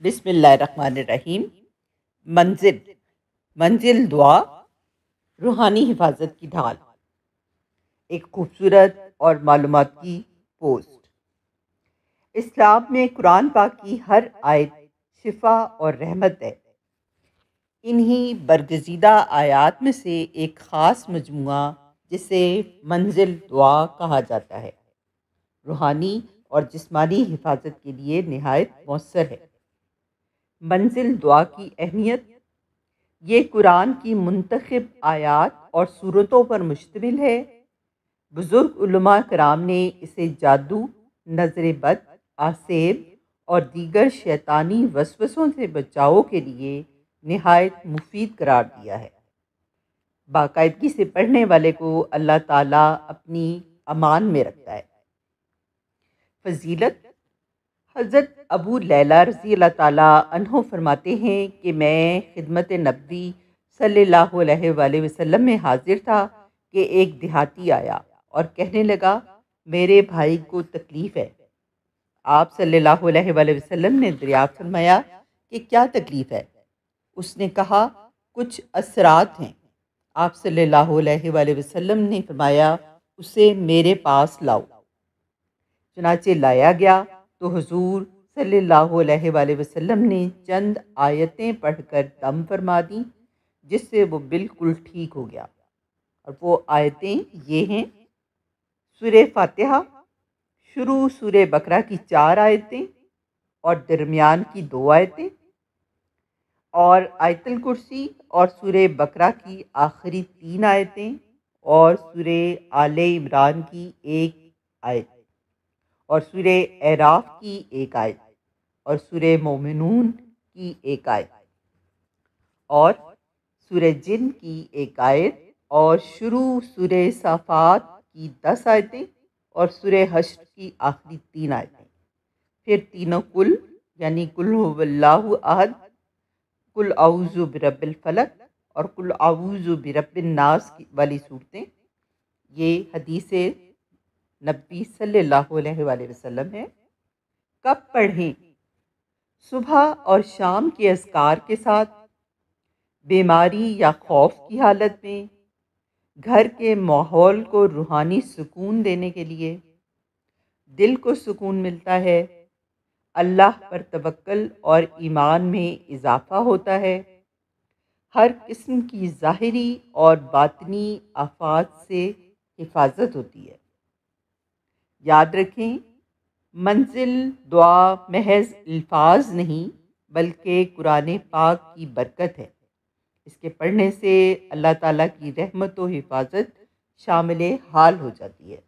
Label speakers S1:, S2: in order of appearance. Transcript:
S1: بسم اللہ الرحمن الرحیم۔ منزل منزل دعا روحانی حفاظت کی ڈھال، ایک خوبصورت اور معلوماتی پوسٹ۔ اسلام میں قرآن پاک کی ہر آیت شفا اور رحمت ہے۔ انہی برگزیدہ آیات میں سے ایک خاص مجموعہ جسے منزل دعا کہا جاتا ہے روحانی اور جسمانی حفاظت کے لیے نہایت مؤثر ہے۔ منزل دعا کی اہمیت: یہ قرآن کی منتخب آیات اور صورتوں پر مشتمل ہے۔ بزرگ علماء کرام نے اسے جادو، نظر بد، آسیب اور دیگر شیطانی وسوسوں سے بچاؤ کے لیے نہایت مفید قرار دیا ہے۔ باقاعدگی سے پڑھنے والے کو اللہ تعالیٰ اپنی امان میں رکھتا ہے۔ فضیلت: حضرت ابو لیلہ رضی اللہ تعالیٰ عنہ فرماتے ہیں کہ میں خدمت نبی صلی اللہ علیہ وآلہ وسلم میں حاضر تھا کہ ایک دیہاتی آیا اور کہنے لگا، میرے بھائی کو تکلیف ہے۔ آپ صلی اللہ علیہ وآلہ وسلم نے دریافت فرمایا کہ کیا تکلیف ہے؟ اس نے کہا، کچھ اثرات ہیں۔ آپ صلی اللہ علیہ وآلہ وسلم نے فرمایا، اسے میرے پاس لاؤ۔ چنانچہ لایا گیا تو حضور صلی اللہ علیہ وآلہ وسلم نے چند آیتیں پڑھ کر دم فرما دیں، جس سے وہ بالکل ٹھیک ہو گیا۔ اور وہ آیتیں یہ ہیں: سورہ فاتحہ، شروع سورہ بقرہ کی 4 آیتیں اور درمیان کی 2 آیتیں، اور آیت الکرسی اور سورہ بقرہ کی آخری 3 آیتیں، اور سورہ آل عمران کی 1 آیت، اور سورہ اعراف کی 1 آیت، اور سورہ مومنون کی 1 آیت، اور سورہ جن کی 1 آیت، اور شروع سورہ صافات کی 10 آیتیں، اور سورہ حشر کی آخری 3 آیتیں۔ پھر تینوں کل، یعنی قل هو اللہ احد، قل اعوذ برب الفلق اور قل اعوذ برب الناس والی صورتیں، یہ حدیث نبی صلی اللہ علیہ وآلہ وسلم ہے۔ کب پڑھیں؟ صبح اور شام کے اذکار کے ساتھ، بیماری یا خوف کی حالت میں، گھر کے ماحول کو روحانی سکون دینے کے لیے، دل کو سکون ملتا ہے، اللہ پر توکل اور ایمان میں اضافہ ہوتا ہے، ہر قسم کی ظاہری اور باطنی آفات سے حفاظت ہوتی ہے۔ یاد رکھیں، منزل دعا محض الفاظ نہیں بلکہ قرآن پاک کی برکت ہے۔ اس کے پڑھنے سے اللہ تعالیٰ کی رحمت و حفاظت شامل حال ہو جاتی ہے۔